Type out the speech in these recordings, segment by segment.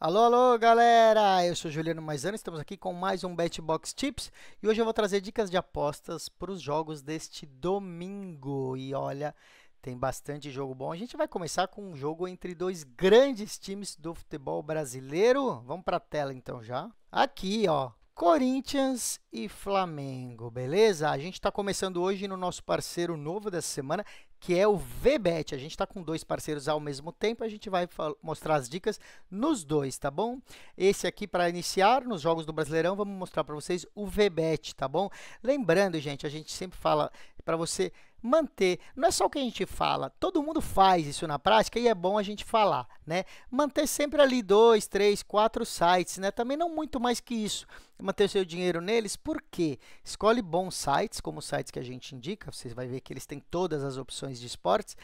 Alô, alô, galera! Eu sou Juliano Maisano, estamos aqui com mais um BetBox Tips e hoje eu vou trazer dicas de apostas para os jogos deste domingo. E olha, tem bastante jogo bom. A gente vai começar com um jogo entre dois grandes times do futebol brasileiro. Vamos para a tela então já. Aqui, ó, Corinthians e Flamengo, beleza? A gente está começando hoje no nosso parceiro novo dessa semana, que é o VBet. A gente está com dois parceiros ao mesmo tempo, a gente vai mostrar as dicas nos dois, tá bom? Esse aqui, para iniciar, nos jogos do Brasileirão, vamos mostrar para vocês o VBet, tá bom? Lembrando, gente, a gente sempre fala para você manter, não é só o que a gente fala, todo mundo faz isso na prática e é bom a gente falar, né? Manter sempre ali 2, 3, 4 sites, né? Também não muito mais que isso, manter o seu dinheiro neles, por quê? Escolhe bons sites, como os sites que a gente indica, você vai ver que eles têm todas as opções de esportes,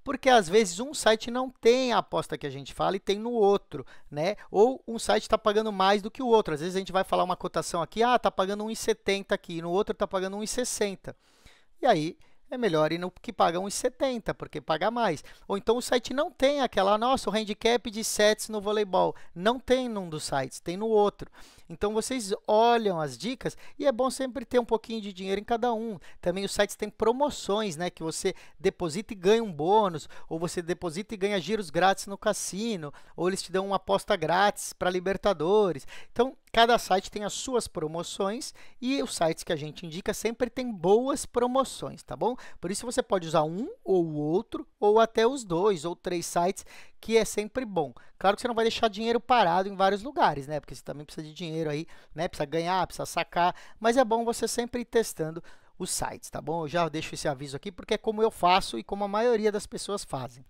porque às vezes um site não tem a aposta que a gente fala e tem no outro, né? Ou um site está pagando mais do que o outro, às vezes a gente vai falar uma cotação aqui, está pagando 1,70 aqui, no outro está pagando 1,60. E aí, é melhor ir no que paga 1,70, porque paga mais. Ou então o site não tem aquela, nossa, o handicap de sets no voleibol. Não tem num dos sites, tem no outro. Então, vocês olham as dicas e é bom sempre ter um pouquinho de dinheiro em cada um. Também os sites têm promoções, né? Que você deposita e ganha um bônus, ou você deposita e ganha giros grátis no cassino, ou eles te dão uma aposta grátis para Libertadores. Então, cada site tem as suas promoções e os sites que a gente indica sempre tem boas promoções, tá bom? Por isso você pode usar um ou o outro, ou até os dois ou três sites, que é sempre bom. Claro que você não vai deixar dinheiro parado em vários lugares, né? Porque você também precisa de dinheiro aí, né? Precisa ganhar, precisa sacar, mas é bom você sempre ir testando os sites, tá bom? Eu já deixo esse aviso aqui porque é como eu faço e como a maioria das pessoas fazem.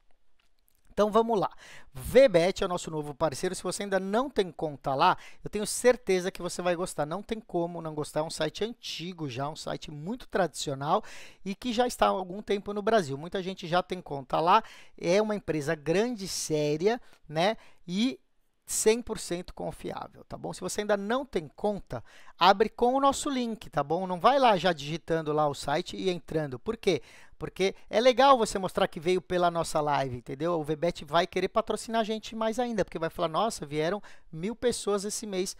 Então vamos lá, VBet é o nosso novo parceiro, se você ainda não tem conta lá, eu tenho certeza que você vai gostar, não tem como não gostar, é um site antigo já, um site muito tradicional e que já está há algum tempo no Brasil, muita gente já tem conta lá, é uma empresa grande, séria, né, e 100% confiável, tá bom? Se você ainda não tem conta, abre com o nosso link, tá bom? Não vai lá já digitando lá o site e entrando. Por quê? Porque é legal você mostrar que veio pela nossa live, entendeu? O VBet vai querer patrocinar a gente mais ainda, porque vai falar, nossa, vieram 1.000 pessoas esse mês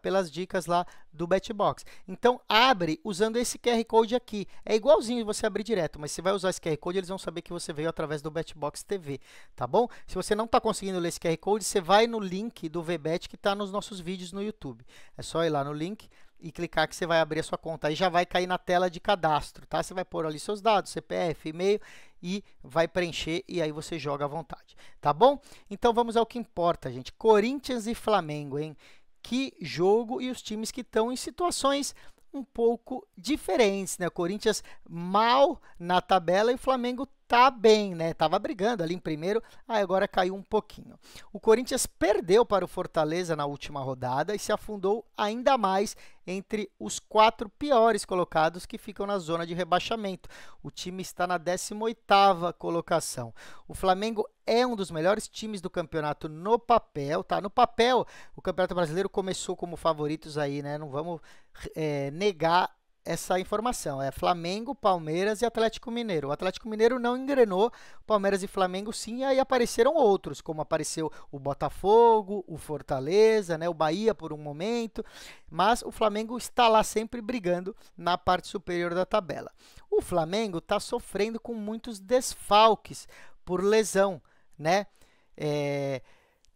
pelas dicas lá do BetBox. Então, abre usando esse QR Code aqui. É igualzinho você abrir direto, mas você vai usar esse QR Code, eles vão saber que você veio através do BetBox TV, tá bom? Se você não está conseguindo ler esse QR Code, você vai no link do VBet que está nos nossos vídeos no YouTube. É só ir lá no link e clicar que você vai abrir a sua conta. Aí já vai cair na tela de cadastro, tá? Você vai pôr ali seus dados, CPF, e-mail e vai preencher e aí você joga à vontade, tá bom? Então vamos ao que importa, gente. Corinthians e Flamengo, hein? Que jogo e os times que estão em situações um pouco diferentes, né? O Corinthians mal na tabela e o Flamengo tá bem, né? Tava brigando ali em primeiro, agora caiu um pouquinho. O Corinthians perdeu para o Fortaleza na última rodada e se afundou ainda mais entre os 4 piores colocados que ficam na zona de rebaixamento. O time está na 18ª colocação. O Flamengo é um dos melhores times do campeonato no papel, tá? No papel, o Campeonato Brasileiro começou como favoritos aí, né? Não vamos negar essa informação. É Flamengo, Palmeiras e Atlético Mineiro. O Atlético Mineiro não engrenou, Palmeiras e Flamengo sim, e aí apareceram outros, como apareceu o Botafogo, o Fortaleza, né, o Bahia por um momento, mas o Flamengo está lá sempre brigando na parte superior da tabela. O Flamengo está sofrendo com muitos desfalques por lesão, né?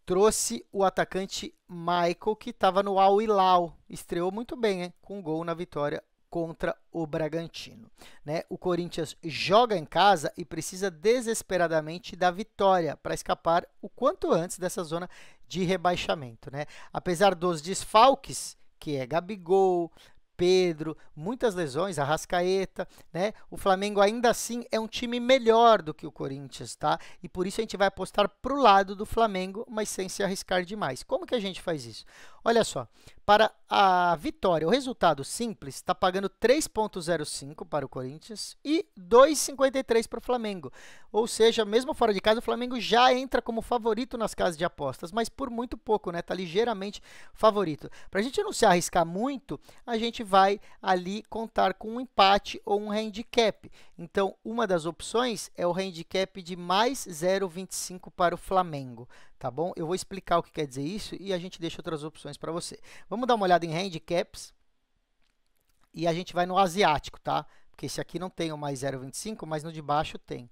Trouxe o atacante Michael, que estava no Al Hilal, estreou muito bem, hein? Com um gol na vitória contra o Bragantino, né? O Corinthians joga em casa e precisa desesperadamente da vitória para escapar o quanto antes dessa zona de rebaixamento, né? Apesar dos desfalques, que é Gabigol, Pedro, muitas lesões, Arrascaeta, né? O Flamengo ainda assim é um time melhor do que o Corinthians, tá? E por isso a gente vai apostar para o lado do Flamengo, mas sem se arriscar demais. Como que a gente faz isso? Olha só, para a vitória, o resultado simples está pagando 3,05 para o Corinthians e 2,53 para o Flamengo. Ou seja, mesmo fora de casa, o Flamengo já entra como favorito nas casas de apostas, mas por muito pouco, né? Está ligeiramente favorito. Para a gente não se arriscar muito, a gente vai ali contar com um empate ou um handicap. Então, uma das opções é o handicap de mais 0,25 para o Flamengo, tá bom? Eu vou explicar o que quer dizer isso e a gente deixa outras opções para você. Vamos dar uma olhada em handicaps e a gente vai no asiático, tá? Porque esse aqui não tem o mais 0,25, mas no de baixo tem.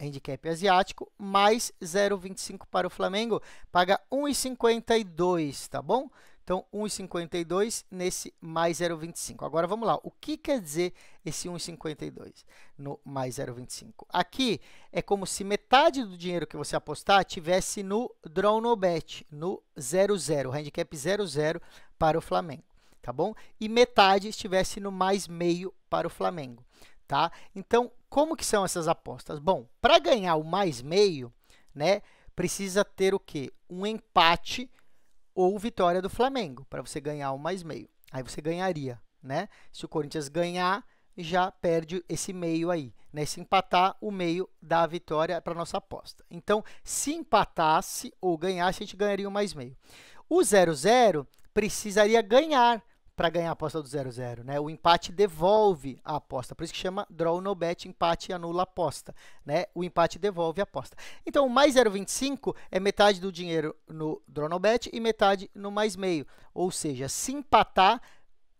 Handicap asiático, mais 0,25 para o Flamengo, paga 1,52, tá bom? Então, 1,52 nesse mais 0,25. Agora, vamos lá. O que quer dizer esse 1,52 no mais 0,25? Aqui é como se metade do dinheiro que você apostar tivesse no Draw No Bet, no 0,0, handicap 0,0 para o Flamengo, tá bom? E metade estivesse no mais meio para o Flamengo, tá? Então, como que são essas apostas? Bom, para ganhar o mais meio, né, precisa ter o quê? Um empate ou vitória do Flamengo, para você ganhar o mais meio. Aí você ganharia, né? Se o Corinthians ganhar, já perde esse meio aí, né? Se empatar, o meio dá a vitória para nossa aposta. Então, se empatasse ou ganhasse, a gente ganharia o mais meio. O 0,0 precisaria ganhar para ganhar a aposta do 0,0, né? O empate devolve a aposta, por isso que chama Draw No Bet, empate anula a aposta, né? O empate devolve a aposta. Então, o mais 0,25 é metade do dinheiro no Draw No Bet e metade no mais meio, ou seja, se empatar,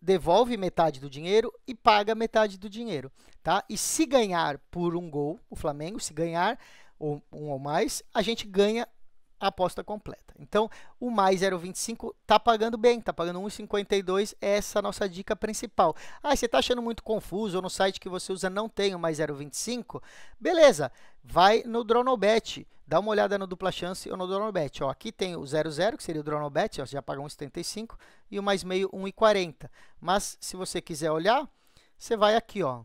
devolve metade do dinheiro e paga metade do dinheiro, tá? E se ganhar por um gol, o Flamengo, se ganhar um ou mais, a gente ganha a aposta completa. Então, o mais 0,25 está pagando bem, está pagando 1,52, é essa a nossa dica principal. Ah, você está achando muito confuso, ou no site que você usa não tem o mais 0,25? Beleza, vai no Draw No Bet, dá uma olhada no dupla chance ou no Draw No Bet. Ó, aqui tem o 0,0, que seria o Draw No Bet, ó, você já paga 1,75, e o mais meio 1,40. Mas, se você quiser olhar, você vai aqui, ó.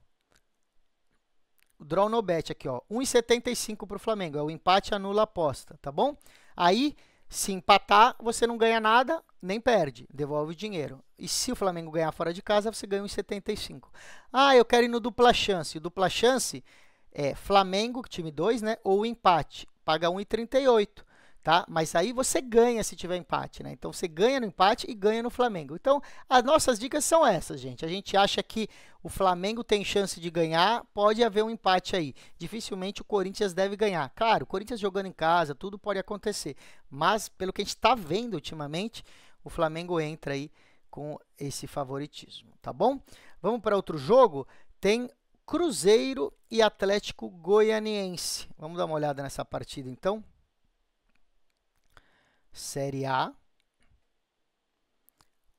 O Draw No Bet aqui, ó, 1,75 para o Flamengo, é o empate anula a aposta, tá bom? Aí, se empatar, você não ganha nada, nem perde, devolve o dinheiro. E se o Flamengo ganhar fora de casa, você ganha 1,75. Ah, eu quero ir no dupla chance. O dupla chance é Flamengo, time 2, né? Ou empate, paga 1,38. Tá? Mas aí você ganha se tiver empate, né? Então, você ganha no empate e ganha no Flamengo. Então, as nossas dicas são essas, gente. A gente acha que o Flamengo tem chance de ganhar, pode haver um empate aí. Dificilmente o Corinthians deve ganhar. Claro, o Corinthians jogando em casa, tudo pode acontecer. Mas, pelo que a gente está vendo ultimamente, o Flamengo entra aí com esse favoritismo, tá bom? Vamos para outro jogo. Tem Cruzeiro e Atlético Goianiense. Vamos dar uma olhada nessa partida, então. Série A,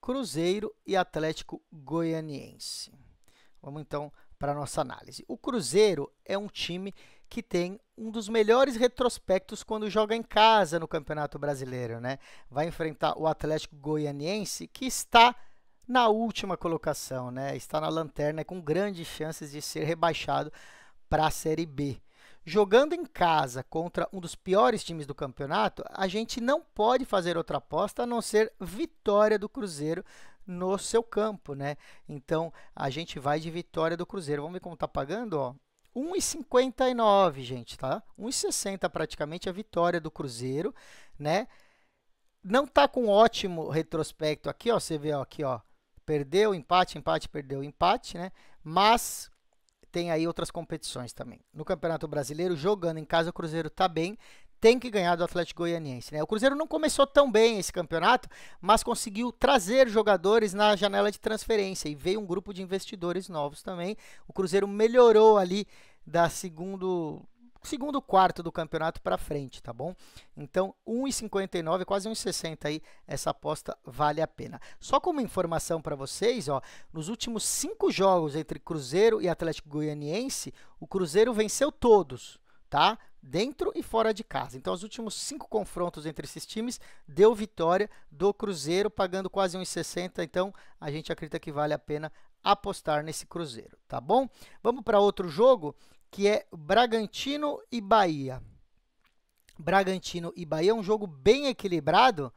Cruzeiro e Atlético Goianiense. Vamos então para a nossa análise. O Cruzeiro é um time que tem um dos melhores retrospectos quando joga em casa no Campeonato Brasileiro, né? Vai enfrentar o Atlético Goianiense, que está na última colocação, né? Está na lanterna com grandes chances de ser rebaixado para a Série B. Jogando em casa contra um dos piores times do campeonato, a gente não pode fazer outra aposta a não ser vitória do Cruzeiro no seu campo, né? Então, a gente vai de vitória do Cruzeiro. Vamos ver como está pagando, ó. 1,59, gente, tá? 1,60 praticamente a vitória do Cruzeiro, né? Não tá com ótimo retrospecto aqui, ó. Você vê ó, aqui, ó. Perdeu, empate, empate, perdeu, empate, né? Mas tem aí outras competições também. No Campeonato Brasileiro, jogando em casa, o Cruzeiro está bem, tem que ganhar do Atlético Goianiense, né? O Cruzeiro não começou tão bem esse campeonato, mas conseguiu trazer jogadores na janela de transferência e veio um grupo de investidores novos também. O Cruzeiro melhorou ali da segundo quarto do campeonato para frente, tá bom? Então, 1,59, quase 1,60 aí, essa aposta vale a pena. Só como informação para vocês, ó, nos últimos 5 jogos entre Cruzeiro e Atlético Goianiense, o Cruzeiro venceu todos, tá? Dentro e fora de casa. Então, os últimos 5 confrontos entre esses times deu vitória do Cruzeiro, pagando quase 1,60. Então, a gente acredita que vale a pena apostar nesse Cruzeiro, tá bom? Vamos para outro jogo, que é Bragantino e Bahia. Bragantino e Bahia é um jogo bem equilibrado.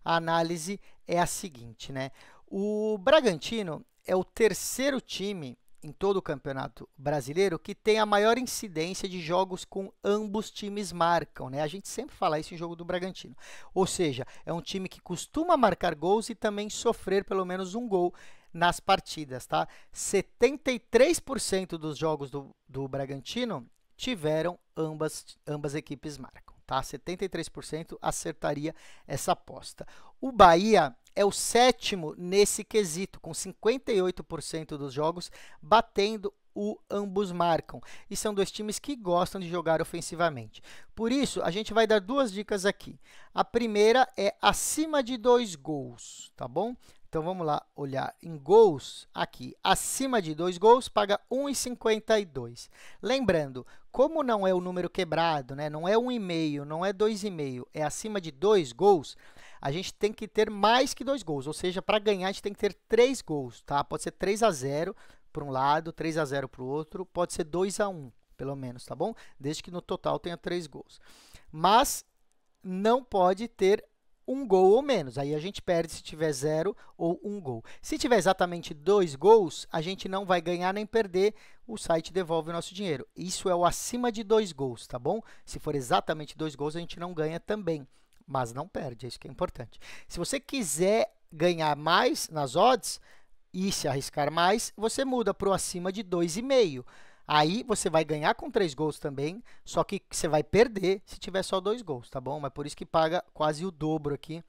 A análise é a seguinte, né? O Bragantino é o terceiro time em todo o Campeonato Brasileiro que tem a maior incidência de jogos com ambos times marcam, né? A gente sempre fala isso em jogo do Bragantino. Ou seja, é um time que costuma marcar gols e também sofrer pelo menos um gol nas partidas, tá? 73% dos jogos do Bragantino tiveram ambas equipes marcam, tá? tá? 73% acertaria essa aposta. O Bahia é o sétimo nesse quesito, com 58% dos jogos batendo o ambos marcam. E são dois times que gostam de jogar ofensivamente. Por isso, a gente vai dar duas dicas aqui. A primeira é acima de 2 gols, tá bom? Então, vamos lá olhar em gols aqui. Acima de 2 gols, paga 1,52. Lembrando, como não é o número quebrado, né? Não é 1,5, não é 2,5, é acima de 2 gols, a gente tem que ter mais que 2 gols. Ou seja, para ganhar, a gente tem que ter 3 gols, tá? Pode ser 3-0 para um lado, 3-0 para o outro, pode ser 2-1, pelo menos, tá bom? Desde que no total tenha 3 gols. Mas não pode ter 1 gol ou menos, aí a gente perde se tiver 0 ou 1 gol. Se tiver exatamente 2 gols, a gente não vai ganhar nem perder, o site devolve o nosso dinheiro. Isso é o acima de 2 gols, tá bom? Se for exatamente 2 gols, a gente não ganha também, mas não perde, é isso que é importante. Se você quiser ganhar mais nas odds, e se arriscar mais, você muda para o acima de 2,5. Aí você vai ganhar com 3 gols também, só que você vai perder se tiver só 2 gols, tá bom? Mas por isso que paga quase o dobro aqui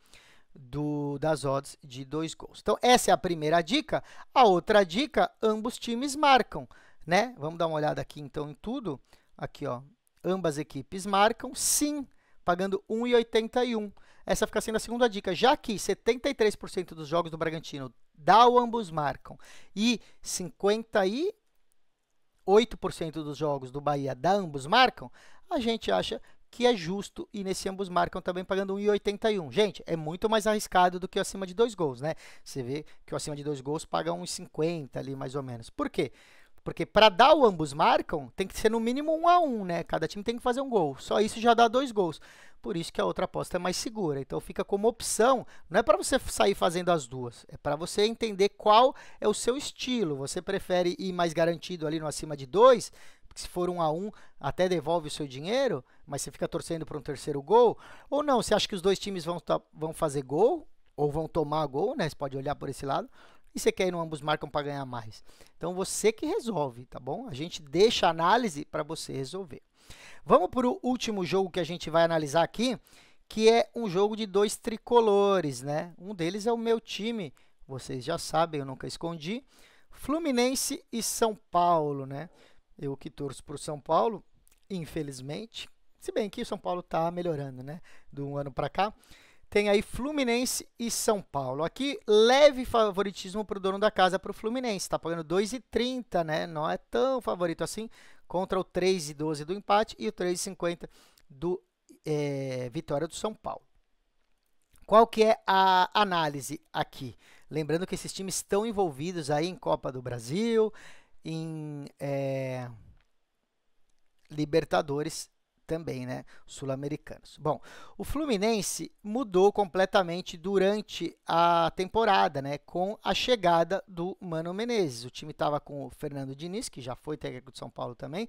das odds de 2 gols. Então, essa é a primeira dica. A outra dica, ambos times marcam, né? Vamos dar uma olhada aqui, então, em tudo. Aqui, ó, ambas equipes marcam, sim, pagando 1,81. Essa fica sendo a segunda dica, já que 73% dos jogos do Bragantino dá o ambos marcam e 58% dos jogos do Bahia dá ambos marcam, a gente acha que é justo ir nesse ambos marcam também pagando 1,81. Gente, é muito mais arriscado do que o acima de 2 gols, né? Você vê que o acima de 2 gols paga 1,50 ali mais ou menos. Por quê? Porque para dar o ambos marcam, tem que ser no mínimo 1-1, né? Cada time tem que fazer um gol. Só isso já dá 2 gols. Por isso que a outra aposta é mais segura. Então, fica como opção. Não é para você sair fazendo as duas. É para você entender qual é o seu estilo. Você prefere ir mais garantido ali no acima de 2, porque se for 1-1, até devolve o seu dinheiro, mas você fica torcendo para um terceiro gol. Ou não, você acha que os dois times vão fazer gol, ou vão tomar gol, né? Você pode olhar por esse lado. E você quer ir no ambos marcam para ganhar mais. Então, você que resolve, tá bom? A gente deixa a análise para você resolver. Vamos para o último jogo que a gente vai analisar aqui, que é um jogo de 2 tricolores, né? Um deles é o meu time, vocês já sabem, eu nunca escondi, Fluminense e São Paulo, né? Eu que torço para o São Paulo, infelizmente, se bem que o São Paulo está melhorando, né? De um ano para cá. Tem aí Fluminense e São Paulo. Aqui, leve favoritismo para o dono da casa, para o Fluminense. Está pagando 2,30, né? Não é tão favorito assim, contra o 3,12 do empate e o 3,50 do vitória do São Paulo. Qual que é a análise aqui? Lembrando que esses times estão envolvidos aí em Copa do Brasil, em Libertadores também, né, sul-americanos. Bom, o Fluminense mudou completamente durante a temporada, né, com a chegada do Mano Menezes. O time estava com o Fernando Diniz, que já foi técnico de São Paulo também,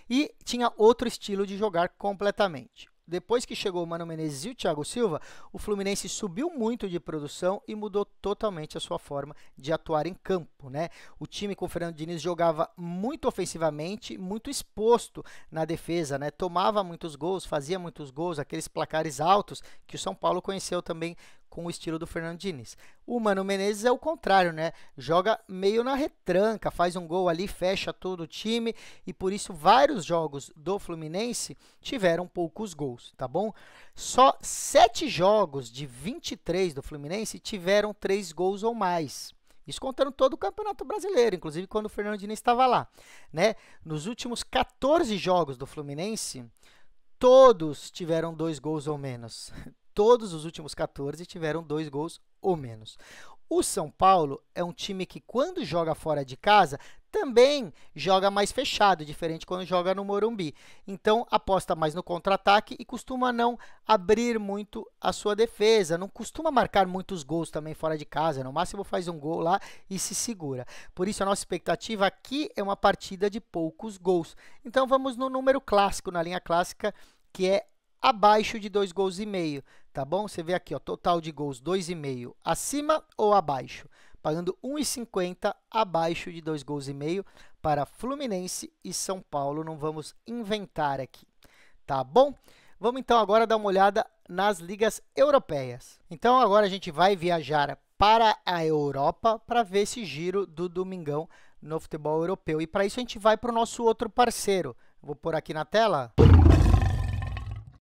e tinha outro estilo de jogar completamente. Depois que chegou o Mano Menezes e o Thiago Silva, o Fluminense subiu muito de produção e mudou totalmente a sua forma de atuar em campo, né? O time com o Fernando Diniz jogava muito ofensivamente, muito exposto na defesa, né? Tomava muitos gols, fazia muitos gols, aqueles placares altos que o São Paulo conheceu também com o estilo do Fernando Diniz. O Mano Menezes é o contrário, né? Joga meio na retranca, faz um gol ali, fecha todo o time e por isso vários jogos do Fluminense tiveram poucos gols, tá bom? Só 7 jogos de 23 do Fluminense tiveram 3 gols ou mais. Isso contando todo o Campeonato Brasileiro, inclusive quando o Fernando Diniz estava lá, né? Nos últimos 14 jogos do Fluminense, todos tiveram 2 gols ou menos. Todos os últimos 14 tiveram 2 gols ou menos. O São Paulo é um time que, quando joga fora de casa, também joga mais fechado, diferente quando joga no Morumbi. Então, aposta mais no contra-ataque e costuma não abrir muito a sua defesa. Não costuma marcar muitos gols também fora de casa. No máximo faz um gol lá e se segura. Por isso, a nossa expectativa aqui é uma partida de poucos gols. Então, vamos no número clássico, na linha clássica, que é abaixo de 2 gols e meio, tá bom? Você vê aqui, ó, total de gols 2,5 acima ou abaixo, pagando 1,50 abaixo de 2 gols e meio para Fluminense e São Paulo, não vamos inventar aqui, tá bom? Vamos então agora dar uma olhada nas ligas europeias. Então agora a gente vai viajar para a Europa para ver esse giro do domingão no futebol europeu. E para isso a gente vai para o nosso outro parceiro. Vou pôr aqui na tela.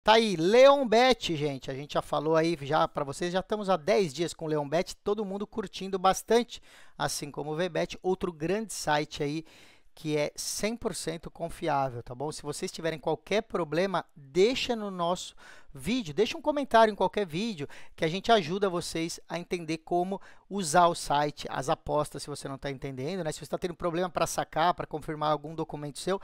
Tá aí, Leonbet, gente. A gente já falou aí já para vocês, já estamos há 10 dias com o Leonbet, todo mundo curtindo bastante, assim como o VBet, outro grande site aí que é 100% confiável, tá bom? Se vocês tiverem qualquer problema, deixa no nosso vídeo, deixa um comentário em qualquer vídeo que a gente ajuda vocês a entender como usar o site, as apostas, se você não está entendendo, né? Se você está tendo problema para sacar, para confirmar algum documento seu,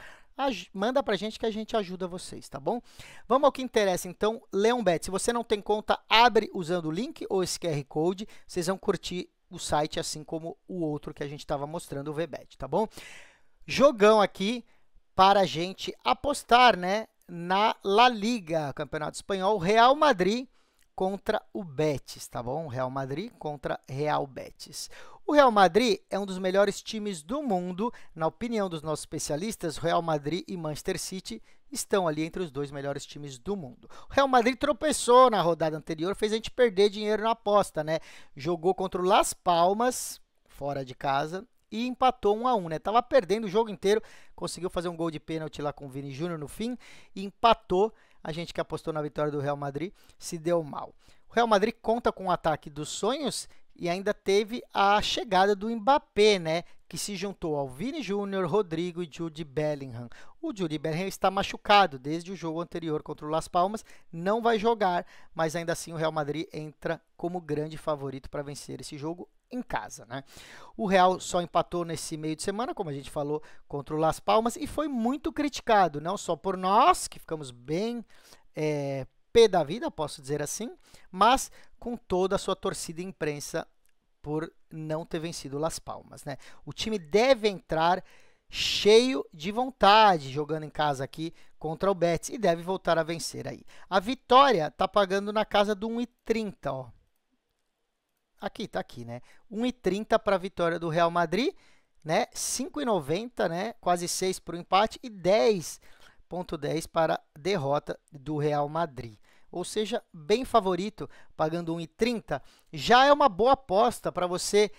manda para a gente que a gente ajuda vocês, tá bom? Vamos ao que interessa, então, Leonbet. Se você não tem conta, abre usando o link ou esse QR Code, vocês vão curtir o site assim como o outro que a gente estava mostrando, o VBet, tá bom? Jogão aqui para a gente apostar, né, na La Liga, Campeonato Espanhol, Real Madrid contra o Betis, tá bom? Real Madrid contra Real Betis. O Real Madrid é um dos melhores times do mundo, na opinião dos nossos especialistas, Real Madrid e Manchester City estão ali entre os dois melhores times do mundo. O Real Madrid tropeçou na rodada anterior, fez a gente perder dinheiro na aposta, né? Jogou contra o Las Palmas, fora de casa, e empatou 1-1, né? Tava perdendo o jogo inteiro, conseguiu fazer um gol de pênalti lá com o Vini Júnior no fim e empatou. A gente que apostou na vitória do Real Madrid se deu mal. O Real Madrid conta com o ataque dos sonhos e ainda teve a chegada do Mbappé, né? Que se juntou ao Vini Júnior, Rodrigo e Jude Bellingham. O Jude Bellingham está machucado desde o jogo anterior contra o Las Palmas, não vai jogar, mas ainda assim o Real Madrid entra como grande favorito para vencer esse jogo em casa, né? O Real só empatou nesse meio de semana, como a gente falou, contra o Las Palmas e foi muito criticado, não só por nós, que ficamos bem pé da vida, posso dizer assim, mas com toda a sua torcida e imprensa por não ter vencido o Las Palmas, né? O time deve entrar cheio de vontade, jogando em casa aqui contra o Betis e deve voltar a vencer aí. A vitória está pagando na casa do 1,30, ó. Aqui, tá aqui, né? 1,30 para a vitória do Real Madrid, né? 5,90, né? Quase 6 para o empate e 10,10 para a derrota do Real Madrid. Ou seja, bem favorito, pagando 1,30. Já é uma boa aposta para você,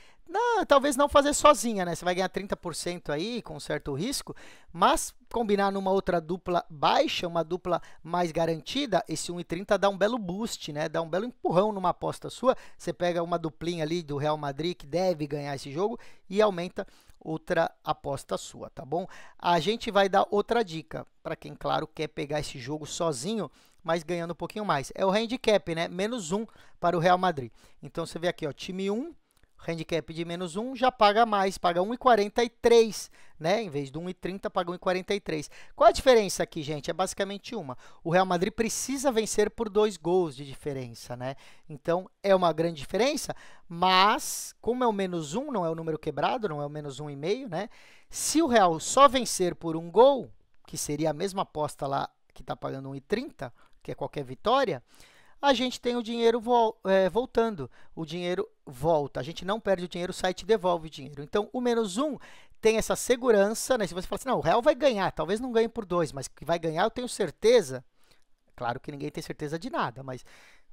talvez não fazer sozinha, né? Você vai ganhar 30% aí, com certo risco, mas combinar numa outra dupla baixa, uma dupla mais garantida, esse 1,30 dá um belo boost, né? Dá um belo empurrão numa aposta sua. Você pega uma duplinha ali do Real Madrid, que deve ganhar esse jogo, e aumenta outra aposta sua, tá bom? A gente vai dar outra dica, para quem, claro, quer pegar esse jogo sozinho, mas ganhando um pouquinho mais. É o handicap, né? -1 para o Real Madrid. Então, você vê aqui, ó, time 1, handicap de -1, já paga mais, paga 1,43, né? Em vez de 1,30, paga 1,43. Qual a diferença aqui, gente? É basicamente uma. O Real Madrid precisa vencer por 2 gols de diferença, né? Então, é uma grande diferença, mas, como é o -1, não é o número quebrado, não é o -1,5, né? Se o Real só vencer por 1 gol, que seria a mesma aposta lá, que está pagando 1,30, que é qualquer vitória, a gente tem o dinheiro voltando, o dinheiro volta, a gente não perde o dinheiro, o site devolve o dinheiro. Então, o -1 tem essa segurança, né? Se você fala assim, não, o Real vai ganhar, talvez não ganhe por 2, mas que vai ganhar eu tenho certeza. Claro que ninguém tem certeza de nada, mas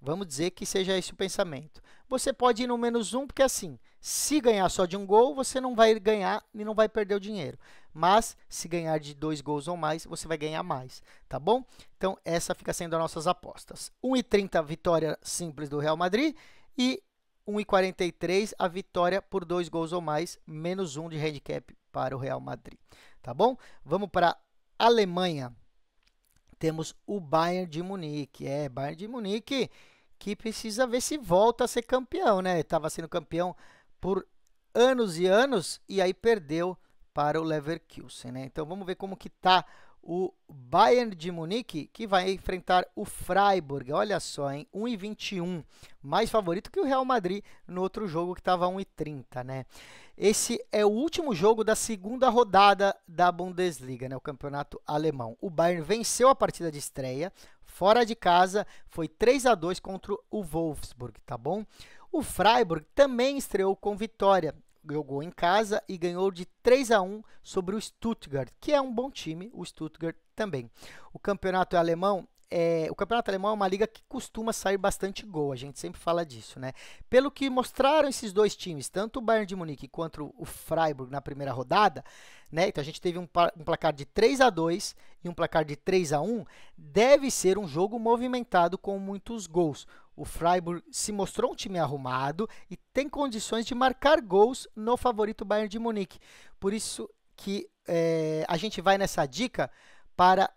vamos dizer que seja esse o pensamento. Você pode ir no -1, porque assim, se ganhar só de 1 gol, você não vai ganhar e não vai perder o dinheiro. Mas, se ganhar de 2 gols ou mais, você vai ganhar mais, tá bom? Então, essa fica sendo as nossas apostas. 1,30 vitória simples do Real Madrid e 1,43 a vitória por 2 gols ou mais, -1 de handicap para o Real Madrid, tá bom? Vamos para a Alemanha. Temos o Bayern de Munique. Bayern de Munique que precisa ver se volta a ser campeão, né? Estava sendo campeão por anos e anos e aí perdeu para o Leverkusen, né? Então, vamos ver como que está o Bayern de Munique, que vai enfrentar o Freiburg. Olha só, hein? 1,21. Mais favorito que o Real Madrid no outro jogo, que estava 1,30, né? Esse é o último jogo da segunda rodada da Bundesliga, né? O campeonato alemão. O Bayern venceu a partida de estreia, fora de casa, foi 3-2 contra o Wolfsburg, tá bom? O Freiburg também estreou com vitória. Jogou em casa e ganhou de 3-1 sobre o Stuttgart, que é um bom time, o Stuttgart também. O campeonato alemão o campeonato alemão é uma liga que costuma sair bastante gol, a gente sempre fala disso, né? Pelo que mostraram esses dois times, tanto o Bayern de Munique quanto o Freiburg na primeira rodada, né? Então a gente teve um placar de 3-2 e um placar de 3-1, deve ser um jogo movimentado com muitos gols. O Freiburg se mostrou um time arrumado e tem condições de marcar gols no favorito Bayern de Munique. Por isso que a gente vai nessa dica para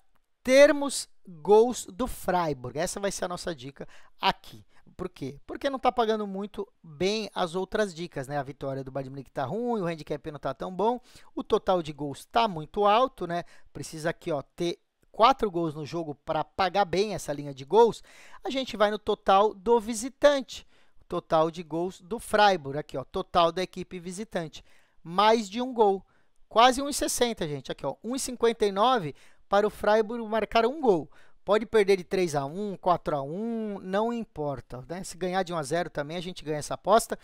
termos gols do Freiburg. Essa vai ser a nossa dica aqui. Por quê? Porque não está pagando muito bem as outras dicas, né? A vitória do Bayern de Munique está ruim, o handicap não está tão bom, o total de gols está muito alto, né? Precisa aqui, ó, ter 4 gols no jogo para pagar bem essa linha de gols. A gente vai no total do visitante, total de gols do Freiburg, aqui, ó, total da equipe visitante, mais de um gol. Quase 1,60, gente. Aqui, ó, 1,59 para o Freiburg marcar um gol. Pode perder de 3-1, 4-1, não importa, né? Se ganhar de 1-0 também, a gente ganha essa aposta,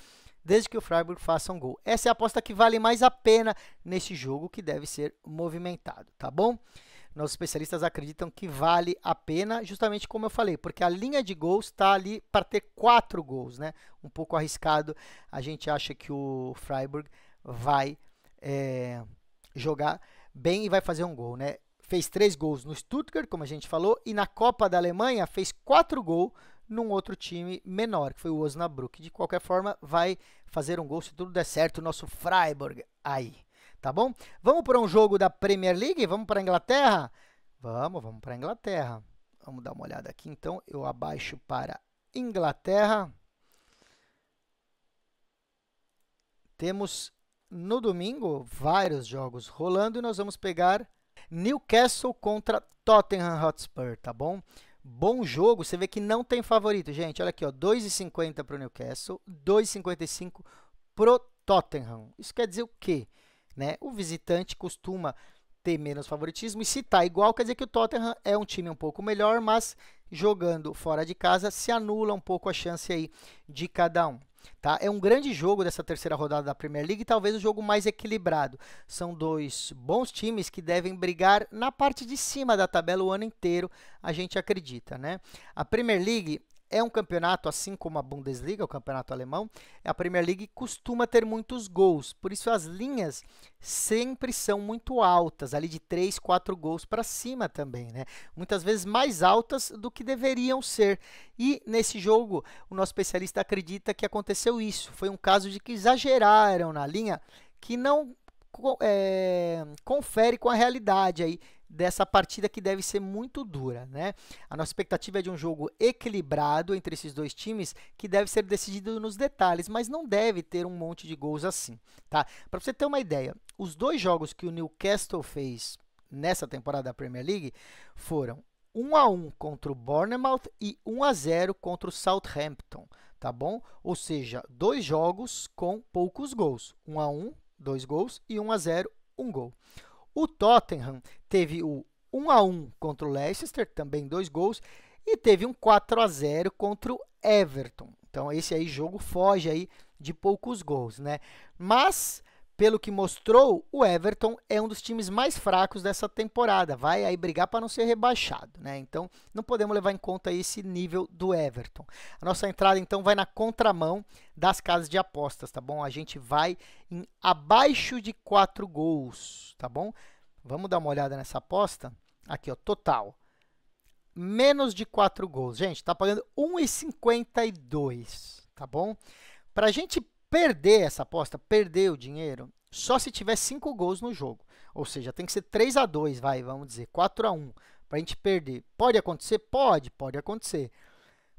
desde que o Freiburg faça um gol. Essa é a aposta que vale mais a pena nesse jogo, que deve ser movimentado, tá bom? Nossos especialistas acreditam que vale a pena, justamente como eu falei, porque a linha de gols está ali para ter 4 gols, né? Um pouco arriscado, a gente acha que o Freiburg vai jogar bem e vai fazer um gol, né? Fez 3 gols no Stuttgart, como a gente falou, e na Copa da Alemanha fez 4 gols num outro time menor, que foi o Osnabrück. De qualquer forma, vai fazer um gol se tudo der certo, o nosso Freiburg aí, tá bom? Vamos para um jogo da Premier League? Vamos para a Inglaterra? Vamos para a Inglaterra. Vamos dar uma olhada aqui, então. Eu abaixo para Inglaterra. Temos no domingo vários jogos rolando e nós vamos pegar Newcastle contra Tottenham Hotspur, tá bom? Bom jogo, você vê que não tem favorito, gente. Olha aqui, ó, 2,50 para o Newcastle, 2,55 para o Tottenham. Isso quer dizer o quê? Né? O visitante costuma ter menos favoritismo, e se tá igual, quer dizer que o Tottenham é um time um pouco melhor, mas jogando fora de casa se anula um pouco a chance aí de cada um. Tá? É um grande jogo dessa terceira rodada da Premier League, talvez o jogo mais equilibrado. São dois bons times que devem brigar na parte de cima da tabela o ano inteiro, a gente acredita, né? A Premier League é um campeonato, assim como a Bundesliga, o campeonato alemão, a Premier League costuma ter muitos gols, por isso as linhas sempre são muito altas, ali de 3, 4 gols para cima também, né? Muitas vezes mais altas do que deveriam ser. E nesse jogo, o nosso especialista acredita que aconteceu isso. Foi um caso de que exageraram na linha, que não confere com a realidade aí dessa partida, que deve ser muito dura, né? A nossa expectativa é de um jogo equilibrado entre esses dois times, que deve ser decidido nos detalhes, mas não deve ter um monte de gols assim, tá? Para você ter uma ideia, os dois jogos que o Newcastle fez nessa temporada da Premier League foram 1-1 contra o Bournemouth e 1-0 contra o Southampton, tá bom? Ou seja, dois jogos com poucos gols, 1-1, 2 gols, e 1-0, 1 gol. O Tottenham teve o 1-1 contra o Leicester, também 2 gols, e teve um 4-0 contra o Everton. Então, esse aí jogo foge aí de poucos gols, né? Mas, pelo que mostrou, o Everton é um dos times mais fracos dessa temporada. Vai aí brigar para não ser rebaixado, né? Então, não podemos levar em conta esse nível do Everton. A nossa entrada, então, vai na contramão das casas de apostas, tá bom? A gente vai em abaixo de 4 gols, tá bom? Vamos dar uma olhada nessa aposta. Aqui, ó, total. Menos de 4 gols. Gente, tá pagando 1,52, tá bom? Para a gente perder essa aposta, perder o dinheiro, só se tiver 5 gols no jogo. Ou seja, tem que ser 3-2, vamos dizer, 4-1, para a gente perder. Pode acontecer? Pode acontecer.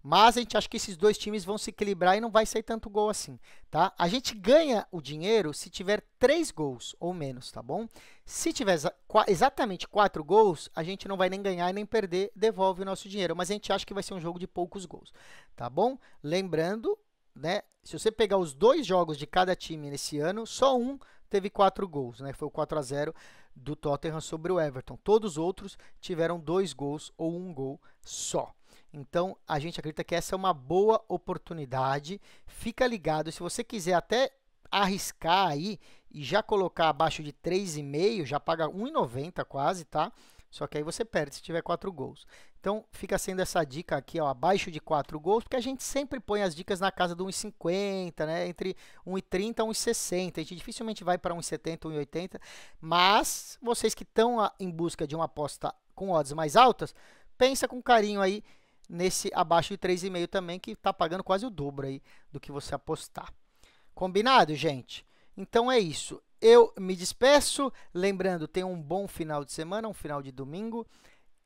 Mas a gente acha que esses dois times vão se equilibrar e não vai sair tanto gol assim, tá? A gente ganha o dinheiro se tiver 3 gols ou menos, tá bom? Se tiver exatamente 4 gols, a gente não vai nem ganhar e nem perder, devolve o nosso dinheiro. Mas a gente acha que vai ser um jogo de poucos gols, tá bom? Lembrando, né, se você pegar os 2 jogos de cada time nesse ano, só um teve 4 gols, né? Foi o 4-0 do Tottenham sobre o Everton. Todos os outros tiveram 2 gols ou 1 gol só. Então, a gente acredita que essa é uma boa oportunidade. Fica ligado, se você quiser até arriscar aí e já colocar abaixo de 3,5, já paga 1,90 quase, tá? Só que aí você perde se tiver 4 gols. Então, fica sendo essa dica aqui, ó, abaixo de 4 gols, porque a gente sempre põe as dicas na casa do 1,50, né? Entre 1,30 e 1,60. A gente dificilmente vai para 1,70, 1,80. Mas, vocês que estão em busca de uma aposta com odds mais altas, pensa com carinho aí nesse abaixo de 3,5 também, que está pagando quase o dobro aí do que você apostar. Combinado, gente? Então é isso. Eu me despeço, lembrando, tenham um bom final de semana, um final de domingo,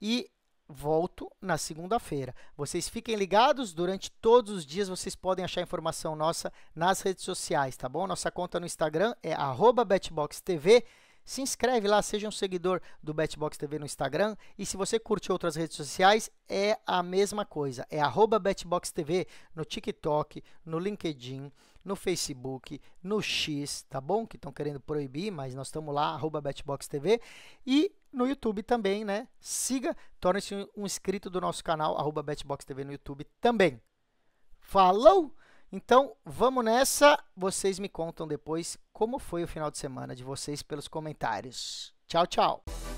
e volto na segunda-feira. Vocês fiquem ligados, durante todos os dias vocês podem achar informação nossa nas redes sociais, tá bom? Nossa conta no Instagram é @BetBoxTV. Se inscreve lá, seja um seguidor do BetBox TV no Instagram. E se você curte outras redes sociais, é a mesma coisa. É @BetBox TV no TikTok, no LinkedIn, no Facebook, no X, tá bom? Que estão querendo proibir, mas nós estamos lá, @BetBox TV. E no YouTube também, né? Siga, torne-se um inscrito do nosso canal, @BetBox TV no YouTube também. Falou! Então, vamos nessa. Vocês me contam depois como foi o final de semana de vocês pelos comentários. Tchau, tchau!